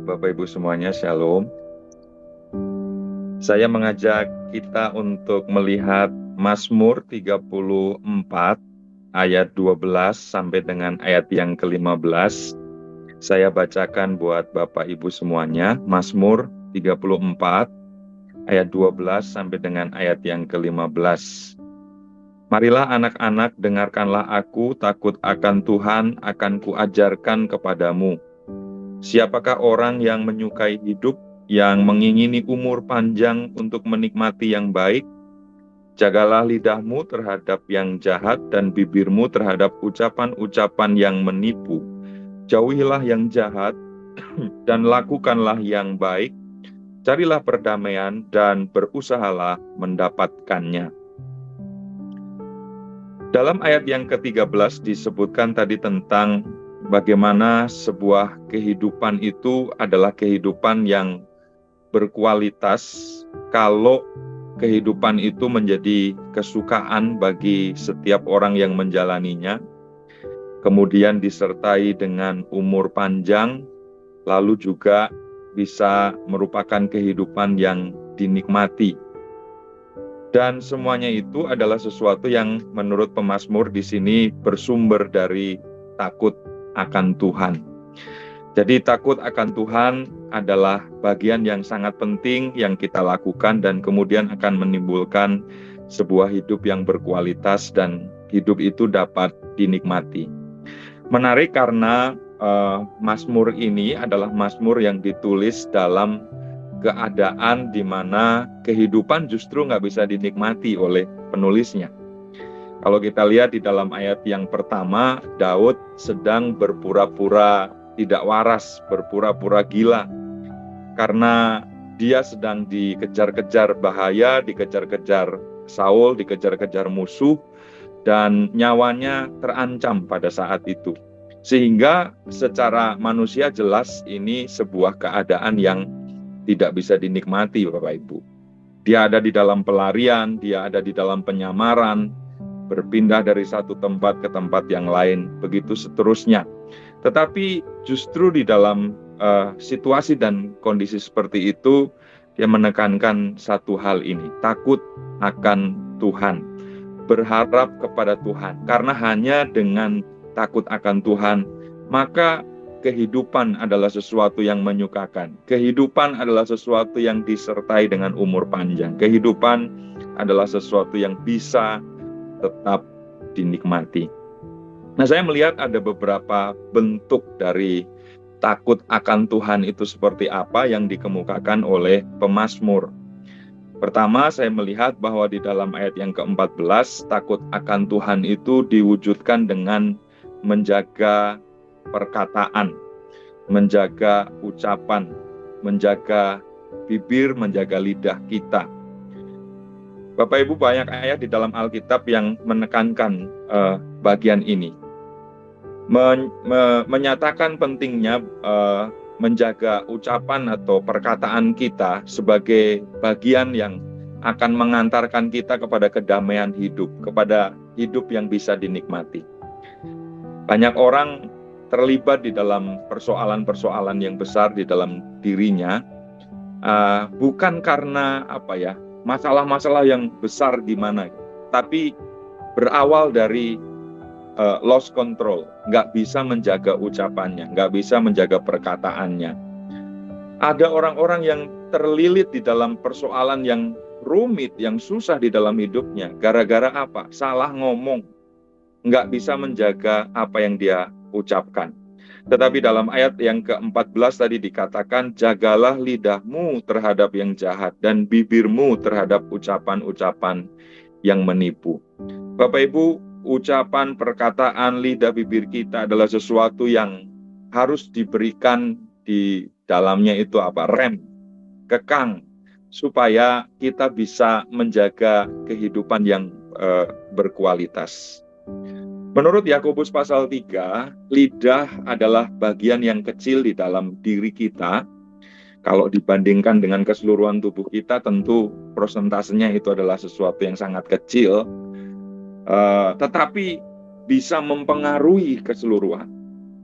Bapak Ibu semuanya, Shalom. Saya mengajak kita untuk melihat Mazmur 34 ayat 12 sampai dengan ayat yang ke-15. Saya bacakan buat Bapak Ibu semuanya, Mazmur 34 ayat 12 sampai dengan ayat yang ke-15. Marilah anak-anak, dengarkanlah aku, takut akan Tuhan akan kuajarkan kepadamu. Siapakah orang yang menyukai hidup, yang mengingini umur panjang untuk menikmati yang baik? Jagalah lidahmu terhadap yang jahat dan bibirmu terhadap ucapan-ucapan yang menipu. Jauhilah yang jahat dan lakukanlah yang baik. Carilah perdamaian dan berusahalah mendapatkannya. Dalam ayat yang ke-13 disebutkan tadi tentang bagaimana sebuah kehidupan itu adalah kehidupan yang berkualitas kalau kehidupan itu menjadi kesukaan bagi setiap orang yang menjalaninya, kemudian disertai dengan umur panjang, lalu juga bisa merupakan kehidupan yang dinikmati. Dan semuanya itu adalah sesuatu yang menurut pemazmur di sini bersumber dari takut akan Tuhan. Jadi takut akan Tuhan adalah bagian yang sangat penting yang kita lakukan dan kemudian akan menimbulkan sebuah hidup yang berkualitas dan hidup itu dapat dinikmati. Menarik karena Mazmur ini adalah Mazmur yang ditulis dalam keadaan di mana kehidupan justru nggak bisa dinikmati oleh penulisnya. Kalau kita lihat di dalam ayat yang pertama, Daud sedang berpura-pura tidak waras, berpura-pura gila. Karena dia sedang dikejar-kejar bahaya, dikejar-kejar Saul, dikejar-kejar musuh, dan nyawanya terancam pada saat itu. Sehingga secara manusia jelas ini sebuah keadaan yang tidak bisa dinikmati, Bapak Ibu. Dia ada di dalam pelarian, dia ada di dalam penyamaran, berpindah dari satu tempat ke tempat yang lain, begitu seterusnya. Tetapi justru di dalam situasi dan kondisi seperti itu, dia menekankan satu hal ini, takut akan Tuhan, berharap kepada Tuhan. Karena hanya dengan takut akan Tuhan, maka kehidupan adalah sesuatu yang menyukakan. Kehidupan adalah sesuatu yang disertai dengan umur panjang. Kehidupan adalah sesuatu yang bisa tetap dinikmati. Nah, saya melihat ada beberapa bentuk dari takut akan Tuhan itu seperti apa yang dikemukakan oleh pemazmur. Pertama, saya melihat bahwa di dalam ayat yang ke-14, takut akan Tuhan itu diwujudkan dengan menjaga perkataan, menjaga ucapan, menjaga bibir, menjaga lidah kita. Bapak Ibu, banyak ayat di dalam Alkitab yang menekankan bagian ini. Menyatakan pentingnya menjaga ucapan atau perkataan kita sebagai bagian yang akan mengantarkan kita kepada kedamaian hidup, kepada hidup yang bisa dinikmati. Banyak orang terlibat di dalam persoalan-persoalan yang besar di dalam dirinya, bukan karena masalah-masalah yang besar di mana, tapi berawal dari lost control, nggak bisa menjaga ucapannya, nggak bisa menjaga perkataannya. Ada orang-orang yang terlilit di dalam persoalan yang rumit, yang susah di dalam hidupnya, gara-gara apa? Salah ngomong, nggak bisa menjaga apa yang dia ucapkan. Tetapi dalam ayat yang ke-14 tadi dikatakan, jagalah lidahmu terhadap yang jahat dan bibirmu terhadap ucapan-ucapan yang menipu. Bapak Ibu, ucapan, perkataan, lidah, bibir kita adalah sesuatu yang harus diberikan di dalamnya itu rem, kekang, supaya kita bisa menjaga kehidupan yang berkualitas. Menurut Yakobus pasal 3, lidah adalah bagian yang kecil di dalam diri kita. Kalau dibandingkan dengan keseluruhan tubuh kita, tentu prosentasenya itu adalah sesuatu yang sangat kecil. Tetapi bisa mempengaruhi keseluruhan.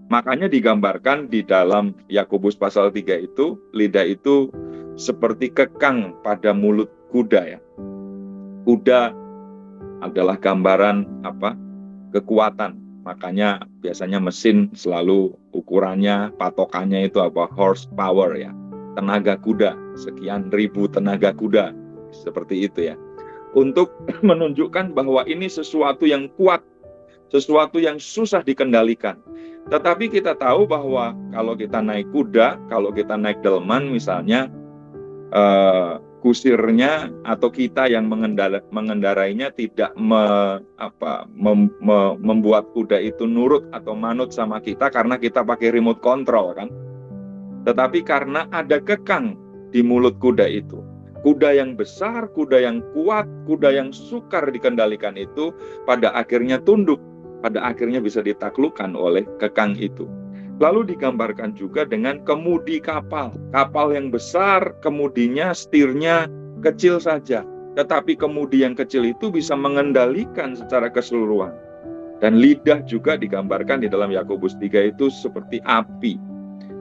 Makanya digambarkan di dalam Yakobus pasal 3 itu, lidah itu seperti kekang pada mulut kuda ya. Kuda adalah gambaran kekuatan. Makanya biasanya mesin selalu ukurannya, patokannya itu horsepower ya. Tenaga kuda, sekian ribu tenaga kuda. Seperti itu ya. Untuk menunjukkan bahwa ini sesuatu yang kuat, sesuatu yang susah dikendalikan. Tetapi kita tahu bahwa kalau kita naik kuda, kalau kita naik delman misalnya, kusirnya atau kita yang mengendarainya tidak membuat kuda itu nurut atau manut sama kita karena kita pakai remote control kan. Tetapi karena ada kekang di mulut kuda itu. Kuda yang besar, kuda yang kuat, kuda yang sukar dikendalikan itu pada akhirnya tunduk, pada akhirnya bisa ditaklukkan oleh kekang itu. Lalu digambarkan juga dengan kemudi kapal. Kapal yang besar, kemudinya setirnya kecil saja. Tetapi kemudi yang kecil itu bisa mengendalikan secara keseluruhan. Dan lidah juga digambarkan di dalam Yakobus 3 itu seperti api.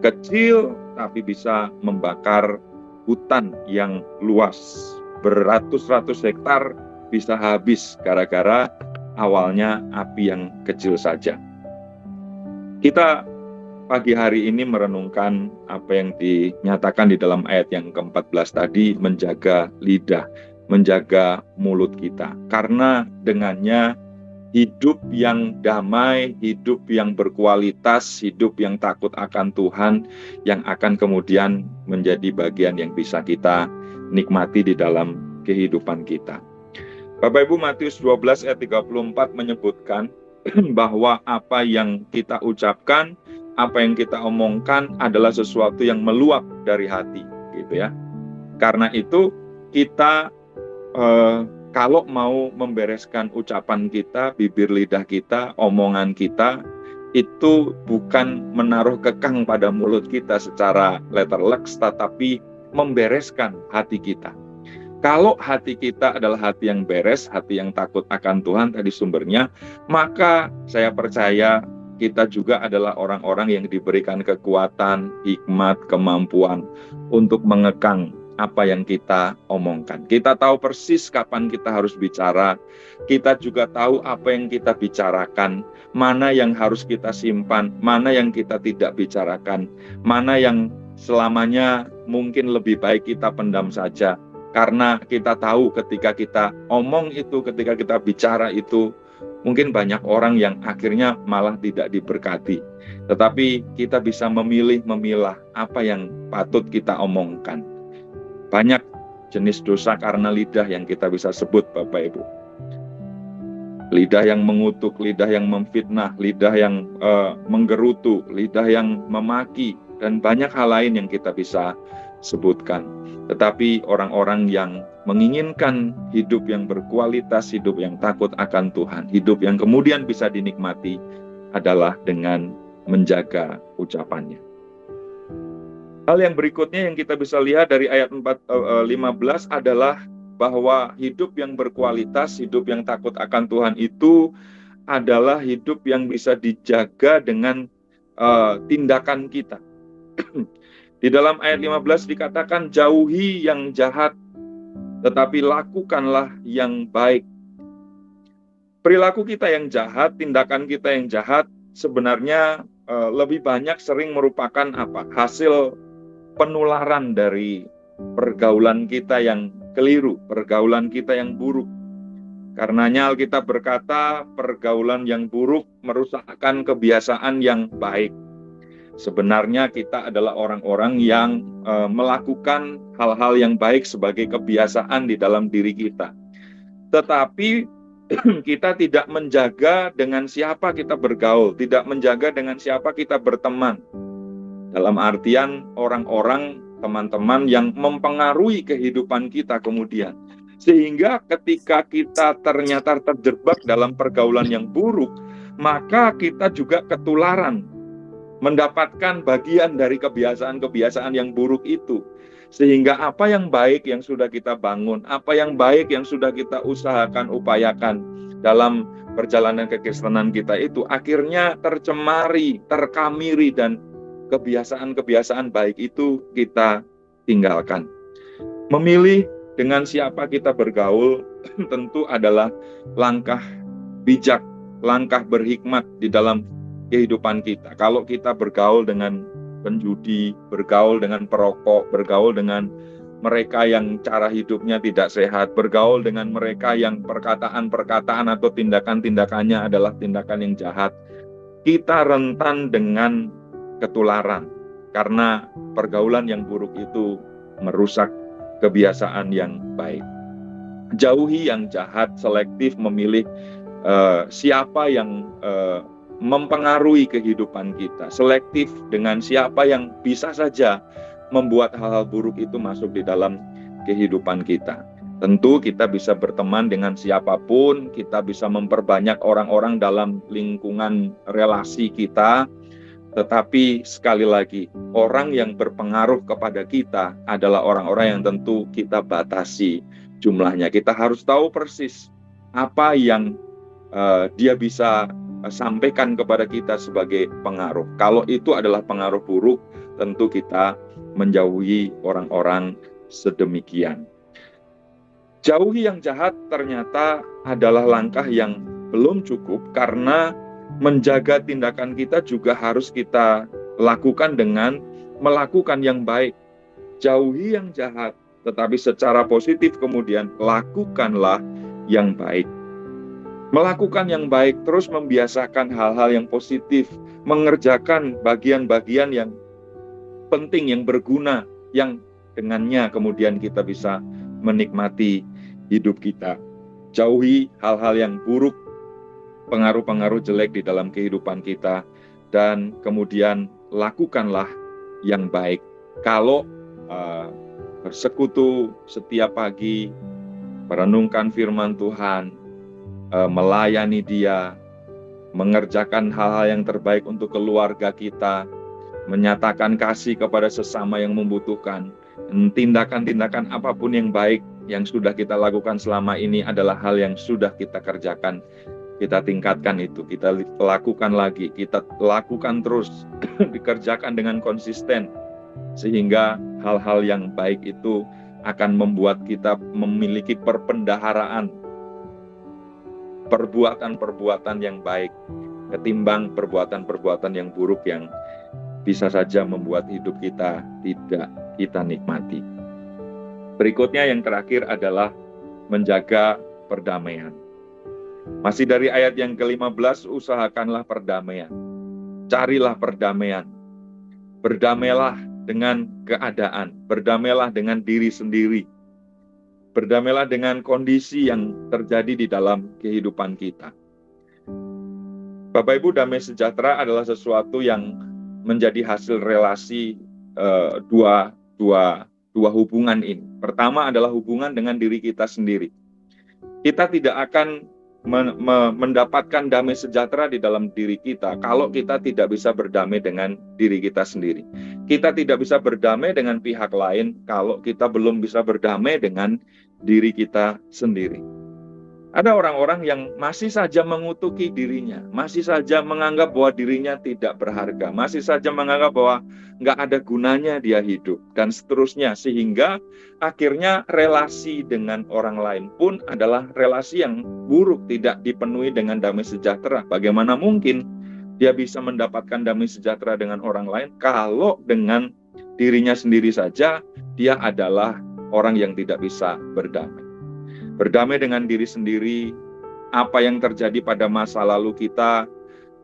Kecil tapi bisa membakar hutan yang luas. Beratus-ratus hektar bisa habis gara-gara awalnya api yang kecil saja. Kita pagi hari ini merenungkan apa yang dinyatakan di dalam ayat yang ke-14 tadi, menjaga lidah, menjaga mulut kita. Karena dengannya hidup yang damai, hidup yang berkualitas, hidup yang takut akan Tuhan, yang akan kemudian menjadi bagian yang bisa kita nikmati di dalam kehidupan kita. Bapak Ibu, Matius 12 ayat 34 menyebutkan bahwa apa yang kita ucapkan, apa yang kita omongkan adalah sesuatu yang meluap dari hati, gitu ya. Karena itu kita kalau mau membereskan ucapan kita, bibir lidah kita, omongan kita, itu bukan menaruh kekang pada mulut kita secara letterleks, tetapi membereskan hati kita. Kalau hati kita adalah hati yang beres, hati yang takut akan Tuhan, tadi sumbernya, maka saya percaya kita juga adalah orang-orang yang diberikan kekuatan, hikmat, kemampuan untuk mengekang apa yang kita omongkan. Kita tahu persis kapan kita harus bicara. Kita juga tahu apa yang kita bicarakan, mana yang harus kita simpan, mana yang kita tidak bicarakan, mana yang selamanya mungkin lebih baik kita pendam saja. Karena kita tahu ketika kita omong itu, ketika kita bicara itu, mungkin banyak orang yang akhirnya malah tidak diberkati. Tetapi kita bisa memilah apa yang patut kita omongkan. Banyak jenis dosa karena lidah yang kita bisa sebut, Bapak Ibu. Lidah yang mengutuk, lidah yang memfitnah, lidah yang menggerutu, lidah yang memaki, dan banyak hal lain yang kita bisa sebutkan. Tetapi orang-orang yang menginginkan hidup yang berkualitas, hidup yang takut akan Tuhan, hidup yang kemudian bisa dinikmati adalah dengan menjaga ucapannya. Hal yang berikutnya yang kita bisa lihat dari ayat 15 adalah bahwa hidup yang berkualitas, hidup yang takut akan Tuhan itu adalah hidup yang bisa dijaga dengan tindakan kita. Di dalam ayat 15 dikatakan, jauhi yang jahat, tetapi lakukanlah yang baik. Perilaku kita yang jahat, tindakan kita yang jahat, sebenarnya lebih banyak sering merupakan hasil penularan dari pergaulan kita yang keliru, pergaulan kita yang buruk. Karenanya Alkitab berkata, pergaulan yang buruk merusakkan kebiasaan yang baik. Sebenarnya kita adalah orang-orang yang melakukan hal-hal yang baik sebagai kebiasaan di dalam diri kita. Tetapi kita tidak menjaga dengan siapa kita bergaul, tidak menjaga dengan siapa kita berteman. Dalam artian orang-orang, teman-teman yang mempengaruhi kehidupan kita kemudian. Sehingga ketika kita ternyata terjebak dalam pergaulan yang buruk, maka kita juga ketularan, mendapatkan bagian dari kebiasaan-kebiasaan yang buruk itu. Sehingga apa yang baik yang sudah kita bangun, apa yang baik yang sudah kita usahakan, upayakan dalam perjalanan kekristenan kita itu akhirnya tercemari, terkamiri, dan kebiasaan-kebiasaan baik itu kita tinggalkan. Memilih dengan siapa kita bergaul tentu adalah langkah bijak, langkah berhikmat di dalam kehidupan kita. Kalau kita bergaul dengan penjudi, bergaul dengan perokok, bergaul dengan mereka yang cara hidupnya tidak sehat, bergaul dengan mereka yang perkataan-perkataan atau tindakan-tindakannya adalah tindakan yang jahat, kita rentan dengan ketularan, karena pergaulan yang buruk itu merusak kebiasaan yang baik. Jauhi yang jahat, selektif memilih siapa yang mempengaruhi kehidupan kita, selektif dengan siapa yang bisa saja membuat hal-hal buruk itu masuk di dalam kehidupan kita. Tentu kita bisa berteman dengan siapapun, kita bisa memperbanyak orang-orang dalam lingkungan relasi kita, tetapi sekali lagi, orang yang berpengaruh kepada kita adalah orang-orang yang tentu kita batasi jumlahnya. Kita harus tahu persis apa yang dia bisa sampaikan kepada kita sebagai pengaruh. Kalau itu adalah pengaruh buruk, tentu kita menjauhi orang-orang sedemikian. Jauhi yang jahat ternyata adalah langkah yang belum cukup, karena menjaga tindakan kita juga harus kita lakukan dengan melakukan yang baik. Jauhi yang jahat, tetapi secara positif kemudian lakukanlah yang baik. Melakukan yang baik, terus membiasakan hal-hal yang positif, mengerjakan bagian-bagian yang penting, yang berguna, yang dengannya kemudian kita bisa menikmati hidup kita. Jauhi hal-hal yang buruk, pengaruh-pengaruh jelek di dalam kehidupan kita, dan kemudian lakukanlah yang baik. Kalau bersekutu setiap pagi, merenungkan firman Tuhan, melayani Dia, mengerjakan hal-hal yang terbaik untuk keluarga kita, menyatakan kasih kepada sesama yang membutuhkan, tindakan-tindakan apapun yang baik yang sudah kita lakukan selama ini adalah hal yang sudah kita kerjakan. Kita tingkatkan itu, kita lakukan lagi, kita lakukan terus, dikerjakan dengan konsisten, sehingga hal-hal yang baik itu akan membuat kita memiliki perpendaharaan, perbuatan-perbuatan yang baik, ketimbang perbuatan-perbuatan yang buruk yang bisa saja membuat hidup kita tidak kita nikmati. Berikutnya yang terakhir adalah menjaga perdamaian. Masih dari ayat yang ke-15, usahakanlah perdamaian. Carilah perdamaian. Berdamailah dengan keadaan. Berdamailah dengan diri sendiri. Berdamailah dengan kondisi yang terjadi di dalam kehidupan kita. Bapak Ibu, damai sejahtera adalah sesuatu yang menjadi hasil relasi dua hubungan ini. Pertama adalah hubungan dengan diri kita sendiri. Kita tidak akan mendapatkan damai sejahtera di dalam diri kita kalau kita tidak bisa berdamai dengan diri kita sendiri. Kita tidak bisa berdamai dengan pihak lain kalau kita belum bisa berdamai dengan diri kita sendiri. Ada orang-orang yang masih saja mengutuki dirinya, masih saja menganggap bahwa dirinya tidak berharga, masih saja menganggap bahwa nggak ada gunanya dia hidup, dan seterusnya. Sehingga akhirnya relasi dengan orang lain pun adalah relasi yang buruk, tidak dipenuhi dengan damai sejahtera. Bagaimana mungkin dia bisa mendapatkan damai sejahtera dengan orang lain kalau dengan dirinya sendiri saja dia adalah orang yang tidak bisa berdamai. Berdamai dengan diri sendiri, apa yang terjadi pada masa lalu kita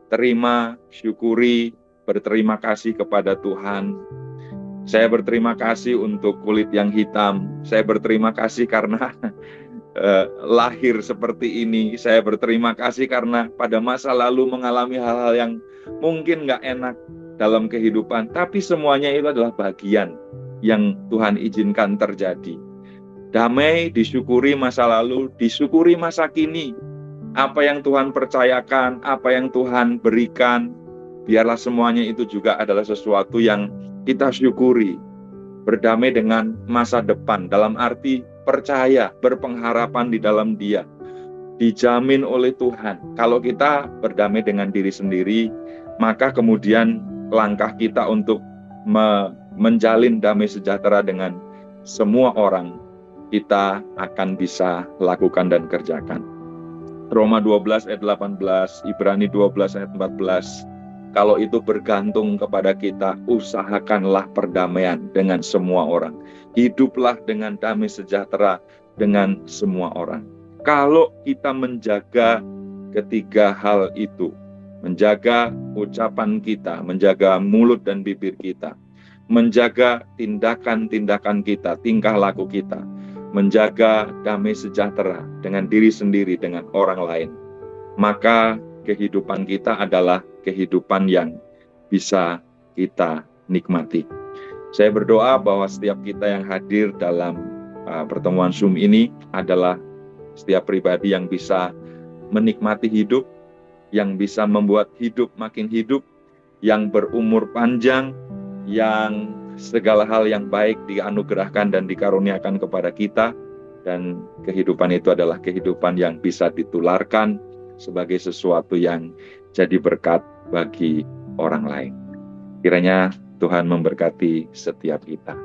terima, syukuri, berterima kasih kepada Tuhan. Saya berterima kasih untuk kulit yang hitam, saya berterima kasih karena lahir seperti ini, saya berterima kasih karena pada masa lalu mengalami hal-hal yang mungkin gak enak dalam kehidupan, tapi semuanya itu adalah bagian yang Tuhan izinkan terjadi. Damai, disyukuri masa lalu, disyukuri masa kini. Apa yang Tuhan percayakan, apa yang Tuhan berikan, biarlah semuanya itu juga adalah sesuatu yang kita syukuri. Berdamai dengan masa depan, dalam arti percaya, berpengharapan di dalam Dia. dijamin oleh Tuhan. Kalau kita berdamai dengan diri sendiri, maka kemudian langkah kita untuk menjalin damai sejahtera dengan semua orang, kita akan bisa lakukan dan kerjakan. Roma 12 ayat 18, Ibrani 12 ayat 14. Kalau itu bergantung kepada kita, usahakanlah perdamaian dengan semua orang. Hiduplah dengan damai sejahtera dengan semua orang. Kalau kita menjaga ketiga hal itu, menjaga ucapan kita, menjaga mulut dan bibir kita, menjaga tindakan-tindakan kita, tingkah laku kita, menjaga damai sejahtera dengan diri sendiri, dengan orang lain, maka kehidupan kita adalah kehidupan yang bisa kita nikmati. Saya berdoa bahwa setiap kita yang hadir dalam pertemuan Zoom ini adalah setiap pribadi yang bisa menikmati hidup, yang bisa membuat hidup makin hidup, yang berumur panjang, yang segala hal yang baik dianugerahkan dan dikaruniakan kepada kita, dan kehidupan itu adalah kehidupan yang bisa ditularkan sebagai sesuatu yang jadi berkat bagi orang lain. Kiranya Tuhan memberkati setiap kita.